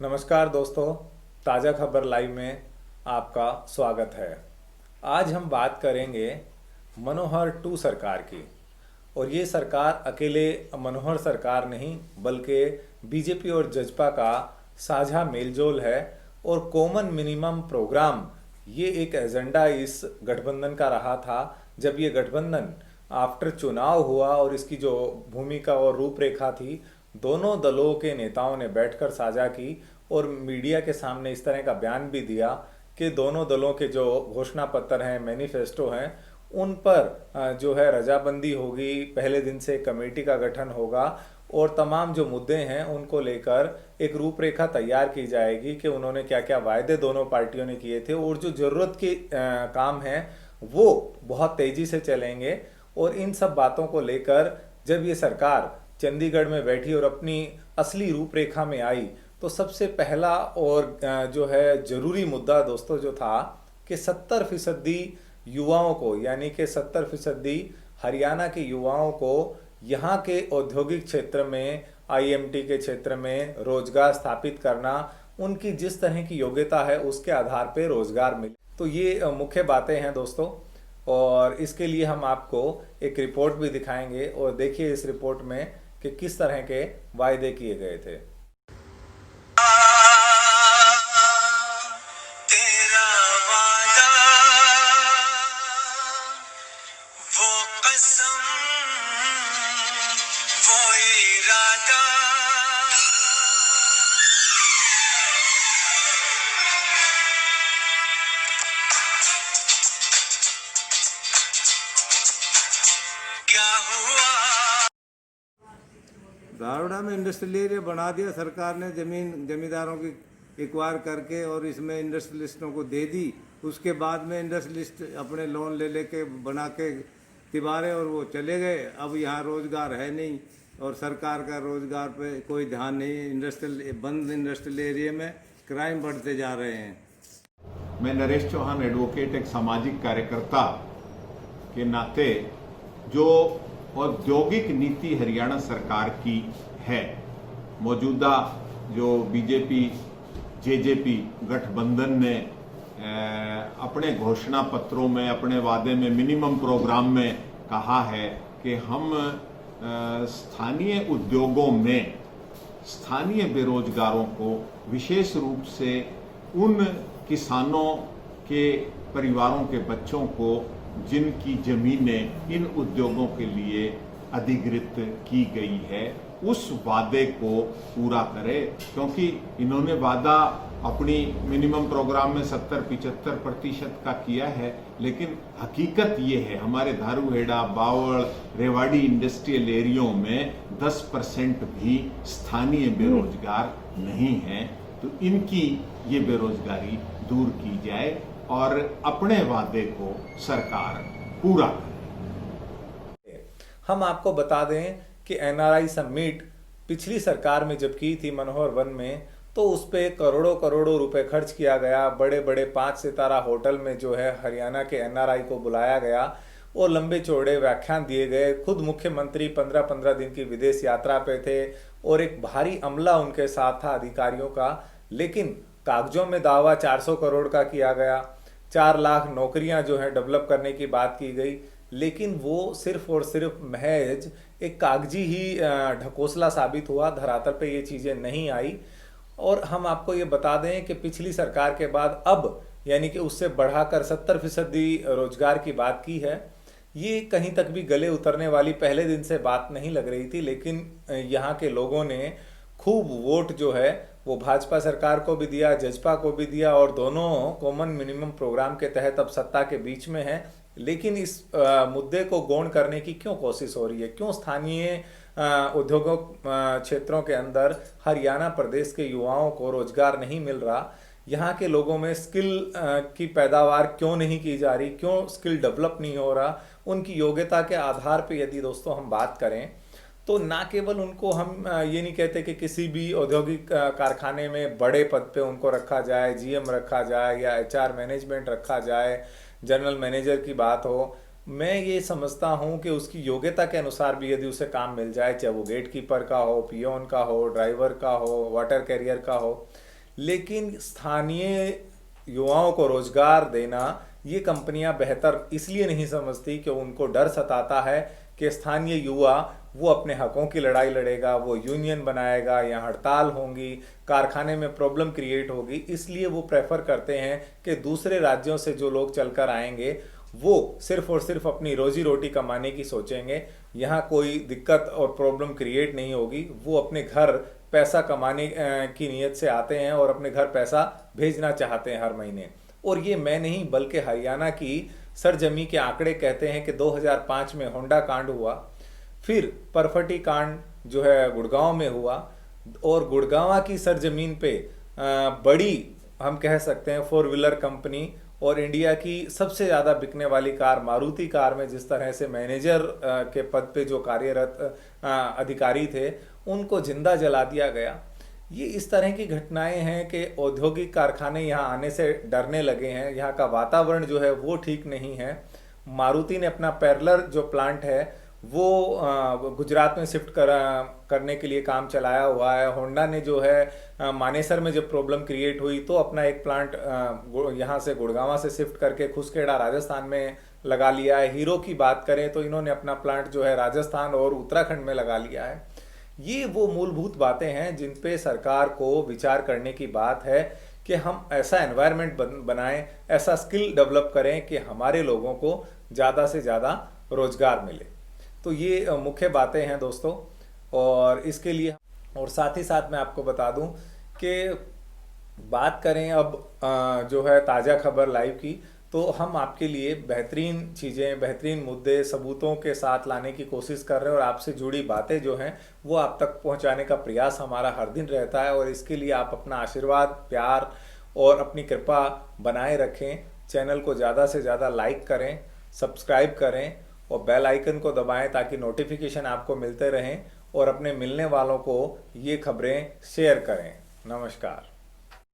नमस्कार दोस्तों, ताज़ा खबर लाइव में आपका स्वागत है। आज हम बात करेंगे मनोहर टू सरकार की। और ये सरकार अकेले मनोहर सरकार नहीं बल्कि बीजेपी और जजपा का साझा मेलजोल है। और कॉमन मिनिमम प्रोग्राम ये एक एजेंडा इस गठबंधन का रहा था। जब ये गठबंधन आफ्टर चुनाव हुआ और इसकी जो भूमिका और रूपरेखा थी, दोनों दलों के नेताओं ने बैठकर साझा की और मीडिया के सामने इस तरह का बयान भी दिया कि दोनों दलों के जो घोषणा पत्र हैं, मैनिफेस्टो हैं, उन पर जो है रजाबंदी होगी। पहले दिन से कमेटी का गठन होगा और तमाम जो मुद्दे हैं उनको लेकर एक रूपरेखा तैयार की जाएगी कि उन्होंने क्या क्या वायदे दोनों पार्टियों ने किए थे और जो जरूरत के काम हैं वो बहुत तेजी से चलेंगे। और इन सब बातों को लेकर जब ये सरकार चंडीगढ़ में बैठी और अपनी असली रूपरेखा में आई, तो सबसे पहला और जो है जरूरी मुद्दा दोस्तों जो था कि 70% युवाओं को, यानी कि 70% हरियाणा के युवाओं को यहाँ के औद्योगिक क्षेत्र में, आईएमटी के क्षेत्र में रोजगार स्थापित करना, उनकी जिस तरह की योग्यता है उसके आधार पर रोजगार मिले। तो ये मुख्य बातें हैं दोस्तों। और इसके लिए हम आपको एक रिपोर्ट भी दिखाएंगे और देखिए इस रिपोर्ट में कि किस तरह के वायदे किए गए थे। तेरा वादा वो कसम वो इरादा क्या हुआ। धारोड़ा में इंडस्ट्रियल एरिया बना दिया सरकार ने, जमींदारों की एक्वायर करके, और इसमें इंडस्ट्रियलिस्टों को दे दी। उसके बाद में इंडस्ट्रियलिस्ट अपने लोन ले लेके बना के तिबारे और वो चले गए। अब यहाँ रोजगार है नहीं और सरकार का रोजगार पे कोई ध्यान नहीं। बंद इंडस्ट्रियल एरिया में क्राइम बढ़ते जा रहे हैं। मैं नरेश चौहान एडवोकेट, एक सामाजिक कार्यकर्ता के नाते, जो औद्योगिक नीति हरियाणा सरकार की है, मौजूदा जो बीजेपी जेजेपी गठबंधन ने अपने घोषणा पत्रों में, अपने वादे में, मिनिमम प्रोग्राम में कहा है कि हम स्थानीय उद्योगों में स्थानीय बेरोजगारों को, विशेष रूप से उन किसानों के परिवारों के बच्चों को जिनकी जमीनें इन उद्योगों के लिए अधिग्रहित की गई है, उस वादे को पूरा करे। क्योंकि इन्होंने वादा अपनी मिनिमम प्रोग्राम में 70-75% का किया है, लेकिन हकीकत ये है हमारे धारूहेड़ा, बावल, रेवाड़ी इंडस्ट्रियल एरियो में 10% भी स्थानीय बेरोजगार नहीं हैं। तो इनकी ये बेरोजगारी दूर की जाए और अपने वादे को सरकार पूरा करे। हम आपको बता दें कि एनआरआई समिट पिछली सरकार में जब की थी मनोहर वन में, तो उस पे करोड़ों करोड़ों रुपए खर्च किया गया। बड़े बड़े 5 सितारा होटल में जो है हरियाणा के एनआरआई को बुलाया गया और लंबे चौड़े व्याख्यान दिए गए। खुद मुख्यमंत्री 15-15 दिन की विदेश यात्रा पे थे और एक भारी अमला उनके साथ था अधिकारियों का। लेकिन कागजों में दावा 400 करोड़ का किया गया, 4 लाख नौकरियां जो है डेवलप करने की बात की गई, लेकिन वो सिर्फ और सिर्फ महज एक कागजी ही ढकोसला साबित हुआ। धरातल पे ये चीज़ें नहीं आई। और हम आपको ये बता दें कि पिछली सरकार के बाद अब यानी कि उससे बढ़ाकर 70% रोजगार की बात की है। ये कहीं तक भी गले उतरने वाली पहले दिन से बात नहीं लग रही थी, लेकिन यहाँ के लोगों ने खूब वोट जो है वो भाजपा सरकार को भी दिया, जजपा को भी दिया, और दोनों कॉमन मिनिमम प्रोग्राम के तहत अब सत्ता के बीच में है। लेकिन इस मुद्दे को गौण करने की क्यों कोशिश हो रही है? क्यों स्थानीय उद्योगों क्षेत्रों के अंदर हरियाणा प्रदेश के युवाओं को रोजगार नहीं मिल रहा? यहाँ के लोगों में स्किल की पैदावार क्यों नहीं की जा रही? क्यों स्किल डेवलप नहीं हो रहा? उनकी योग्यता के आधार पर यदि दोस्तों हम बात करें तो ना केवल उनको हम ये नहीं कहते कि किसी भी औद्योगिक कारखाने में बड़े पद पे उनको रखा जाए, जीएम रखा जाए या एचआर मैनेजमेंट रखा जाए, जनरल मैनेजर की बात हो, मैं ये समझता हूँ कि उसकी योग्यता के अनुसार भी यदि उसे काम मिल जाए, चाहे वो गेट कीपर का हो, पियोन का हो, ड्राइवर का हो, वाटर कैरियर का हो, लेकिन स्थानीय युवाओं को रोजगार देना ये कंपनियां बेहतर इसलिए नहीं समझती कि उनको डर सताता है कि स्थानीय युवा वो अपने हकों की लड़ाई लड़ेगा, वो यूनियन बनाएगा, यहाँ हड़ताल होंगी, कारखाने में प्रॉब्लम क्रिएट होगी। इसलिए वो प्रेफर करते हैं कि दूसरे राज्यों से जो लोग चलकर आएंगे वो सिर्फ और सिर्फ अपनी रोजी रोटी कमाने की सोचेंगे, यहाँ कोई दिक्कत और प्रॉब्लम क्रिएट नहीं होगी। वो अपने घर पैसा कमाने की नीयत से आते हैं और अपने घर पैसा भेजना चाहते हैं हर महीने। और ये मैं नहीं बल्कि हरियाणा की सरजमी के आंकड़े कहते हैं कि 2005 में होंडा कांड हुआ, फिर परफटी कांड जो है गुड़गांव में हुआ, और गुड़गांव की सरजमीन पे बड़ी हम कह सकते हैं 4 व्हीलर कंपनी और इंडिया की सबसे ज़्यादा बिकने वाली कार मारुति कार में जिस तरह से मैनेजर के पद पे जो कार्यरत अधिकारी थे उनको जिंदा जला दिया गया। ये इस तरह की घटनाएं हैं कि औद्योगिक कारखाने यहाँ आने से डरने लगे हैं, यहाँ का वातावरण जो है वो ठीक नहीं है। मारुति ने अपना पैरेलल जो प्लांट है वो गुजरात में शिफ्ट करने के लिए काम चलाया हुआ है। होंडा ने जो है मानेसर में जब प्रॉब्लम क्रिएट हुई तो अपना एक प्लांट यहाँ से गुड़गांव से शिफ्ट करके खुसखेड़ा राजस्थान में लगा लिया है। हीरो की बात करें तो इन्होंने अपना प्लांट जो है राजस्थान और उत्तराखंड में लगा लिया है। ये वो मूलभूत बातें हैं जिन पे सरकार को विचार करने की बात है कि हम ऐसा एनवायरनमेंट बनाएं, ऐसा स्किल डेवलप करें कि हमारे लोगों को ज़्यादा से ज़्यादा रोजगार मिले। तो ये मुख्य बातें हैं दोस्तों। और इसके लिए और साथ ही साथ मैं आपको बता दूं कि बात करें अब जो है ताज़ा खबर लाइव की, तो हम आपके लिए बेहतरीन चीज़ें, बेहतरीन मुद्दे सबूतों के साथ लाने की कोशिश कर रहे हैं और आपसे जुड़ी बातें जो हैं वो आप तक पहुंचाने का प्रयास हमारा हर दिन रहता है। और इसके लिए आप अपना आशीर्वाद, प्यार और अपनी कृपा बनाए रखें। चैनल को ज़्यादा से ज़्यादा लाइक करें, सब्सक्राइब करें और बेल आइकन को दबाएं ताकि नोटिफिकेशन आपको मिलते रहें, और अपने मिलने वालों को ये खबरें शेयर करें। नमस्कार।